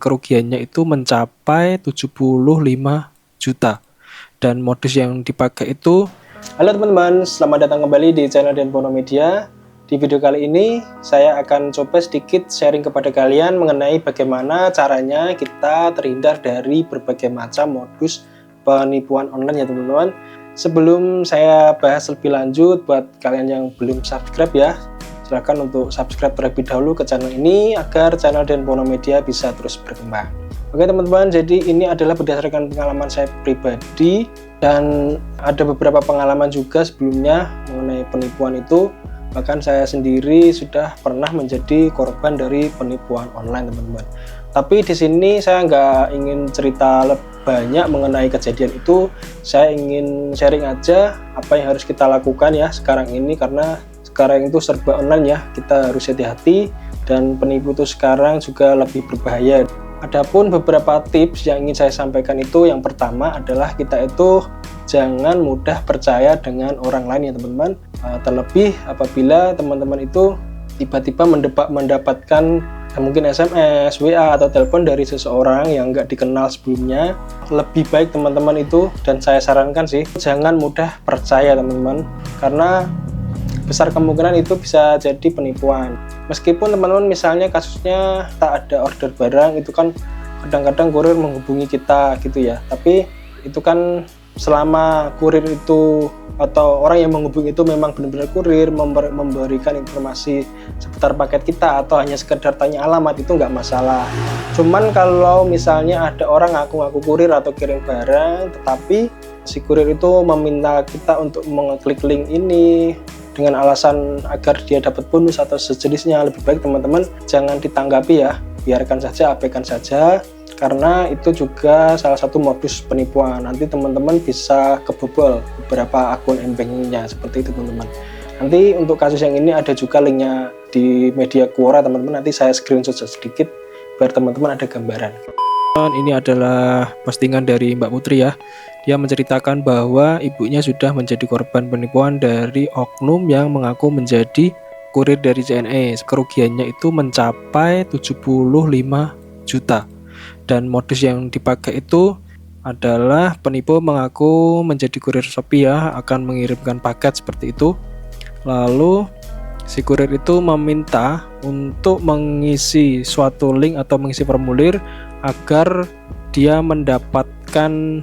Kerugiannya itu mencapai 75 juta. Dan modus yang dipakai itu... Halo teman-teman, selamat datang kembali di channel Denpono Media. Di video kali ini, saya akan coba sedikit sharing kepada kalian mengenai bagaimana caranya kita terhindar dari berbagai macam modus penipuan online ya teman-teman. Sebelum saya bahas lebih lanjut, buat kalian yang belum subscribe ya, silahkan untuk subscribe terlebih dahulu ke channel ini agar channel Denpono Media bisa terus berkembang. Oke teman-teman, jadi ini adalah berdasarkan pengalaman saya pribadi dan ada beberapa pengalaman juga sebelumnya mengenai penipuan itu. Bahkan saya sendiri sudah pernah menjadi korban dari penipuan online teman-teman. Tapi di sini saya nggak ingin cerita banyak mengenai kejadian itu. Saya ingin sharing aja apa yang harus kita lakukan ya sekarang ini, karena sekarang itu serba online ya, kita harus hati-hati dan penipu itu sekarang juga lebih berbahaya. Adapun beberapa tips yang ingin saya sampaikan itu, yang pertama adalah kita itu jangan mudah percaya dengan orang lain ya teman-teman. Terlebih apabila teman-teman itu tiba-tiba mendapatkan mungkin SMS, WA atau telepon dari seseorang yang nggak dikenal sebelumnya. Lebih baik teman-teman itu, dan saya sarankan sih, jangan mudah percaya teman-teman, karena besar kemungkinan itu bisa jadi penipuan. Meskipun teman-teman misalnya kasusnya tak ada order barang, itu kan kadang-kadang kurir menghubungi kita gitu ya, tapi itu kan selama kurir itu atau orang yang menghubungi itu memang benar-benar kurir memberikan informasi seputar paket kita atau hanya sekedar tanya alamat, itu nggak masalah. Cuman kalau misalnya ada orang ngaku-ngaku kurir atau kirim barang tetapi si kurir itu meminta kita untuk mengeklik link ini dengan alasan agar dia dapat bonus atau sejenisnya, lebih baik teman-teman jangan ditanggapi ya, biarkan saja, abaikan saja, karena itu juga salah satu modus penipuan. Nanti teman-teman bisa kebobol beberapa akun m-bankingnya seperti itu teman-teman. Nanti untuk kasus yang ini ada juga linknya di media Quora teman-teman, nanti saya screenshot sedikit biar teman-teman ada gambaran. Ini adalah postingan dari Mbak Putri ya. Dia menceritakan bahwa ibunya sudah menjadi korban penipuan dari oknum yang mengaku menjadi kurir dari JNE. Kerugiannya itu mencapai 75 juta. Dan modus yang dipakai itu adalah penipu mengaku menjadi kurir Shopee ya, akan mengirimkan paket seperti itu. Lalu si kurir itu meminta untuk mengisi suatu link atau mengisi formulir agar dia mendapatkan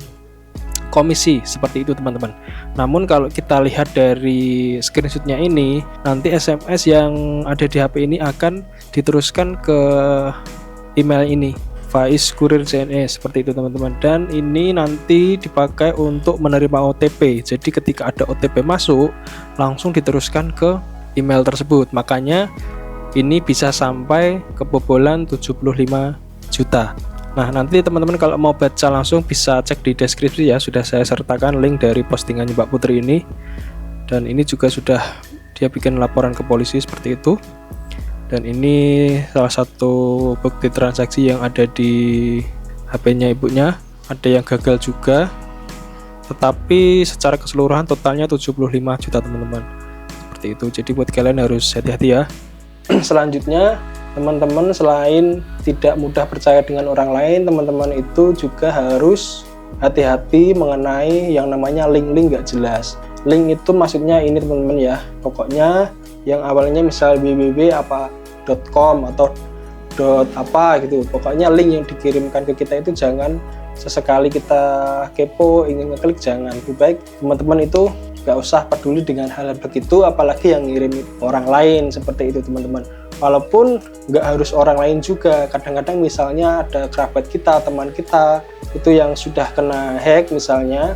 komisi seperti itu teman-teman. Namun kalau kita lihat dari screenshotnya ini, nanti SMS yang ada di HP ini akan diteruskan ke email ini, Faiz Kurir JNE, seperti itu teman-teman. Dan ini nanti dipakai untuk menerima OTP. Jadi ketika ada OTP masuk, langsung diteruskan ke email tersebut. Makanya ini bisa sampai kebobolan 75 juta. Nah nanti teman-teman kalau mau baca langsung bisa cek di deskripsi ya, sudah saya sertakan link dari postingannya Mbak Putri ini. Dan ini juga sudah dia bikin laporan ke polisi seperti itu. Dan ini salah satu bukti transaksi yang ada di HP-nya ibunya. Ada yang gagal juga, tetapi secara keseluruhan totalnya 75 juta teman-teman. Seperti itu, jadi buat kalian harus hati-hati ya. Selanjutnya teman-teman selain tidak mudah percaya dengan orang lain, teman-teman itu juga harus hati-hati mengenai yang namanya link-link gak jelas. Link itu maksudnya ini teman-teman ya, pokoknya yang awalnya misal www.apa.com atau .apa gitu, pokoknya link yang dikirimkan ke kita itu jangan sesekali kita kepo ingin ngeklik, jangan. Lebih baik teman-teman itu gak usah peduli dengan hal begitu, apalagi yang ngirim orang lain seperti itu teman-teman. Walaupun nggak harus orang lain juga, kadang-kadang misalnya ada kerabat kita, teman kita itu yang sudah kena hack, misalnya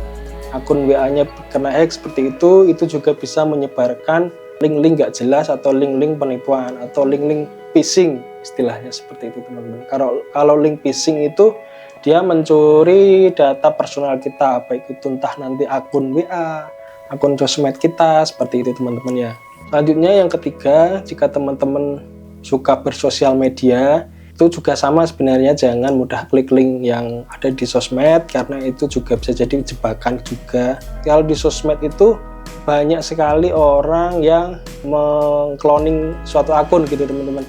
akun WA-nya kena hack seperti itu juga bisa menyebarkan link-link nggak jelas atau link-link penipuan atau link-link phishing istilahnya seperti itu teman-teman. Kalau link phishing itu dia mencuri data personal kita, baik itu entah nanti akun WA, akun sosmed kita, seperti itu teman-teman ya. Selanjutnya yang ketiga, jika teman-teman suka bersosial media, itu juga sama sebenarnya, jangan mudah klik link yang ada di sosmed karena itu juga bisa jadi jebakan juga. Kalau di sosmed itu banyak sekali orang yang mengcloning suatu akun gitu teman-teman.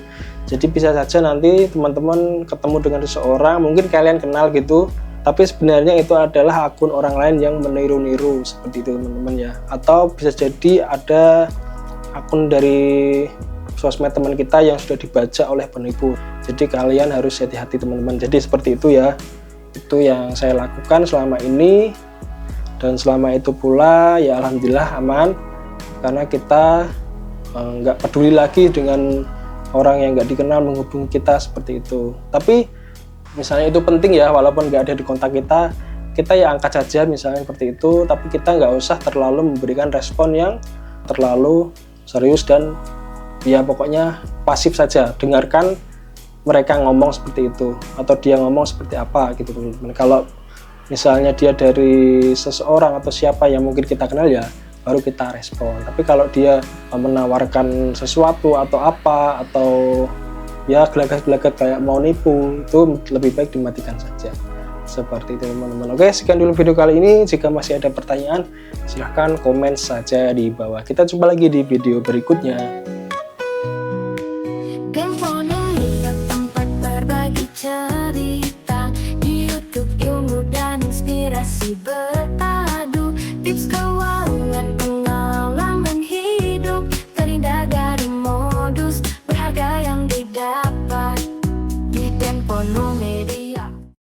Jadi bisa saja nanti teman-teman ketemu dengan seseorang, mungkin kalian kenal gitu, tapi sebenarnya itu adalah akun orang lain yang meniru-niru seperti itu teman-teman ya. Atau bisa jadi ada akun dari sosmed teman kita yang sudah dibaca oleh penipu. Jadi kalian harus hati-hati teman-teman. Jadi seperti itu ya. Itu yang saya lakukan selama ini, dan selama itu pula ya alhamdulillah aman, karena kita nggak peduli lagi dengan orang yang nggak dikenal menghubungi kita seperti itu. Tapi misalnya itu penting ya, walaupun nggak ada di kontak kita, kita ya angkat saja misalnya seperti itu, tapi kita nggak usah terlalu memberikan respon yang terlalu serius dan ya pokoknya pasif saja, dengarkan mereka ngomong seperti itu atau dia ngomong seperti apa gitu teman-teman. Kalau misalnya dia dari seseorang atau siapa yang mungkin kita kenal ya baru kita respon. Tapi kalau dia menawarkan sesuatu atau apa, atau ya gelagat-gelagat kayak mau nipu, itu lebih baik dimatikan saja. Seperti itu teman-teman. Oke, sekian dulu video kali ini. Jika masih ada pertanyaan silahkan komen saja di bawah. Kita jumpa lagi di video berikutnya.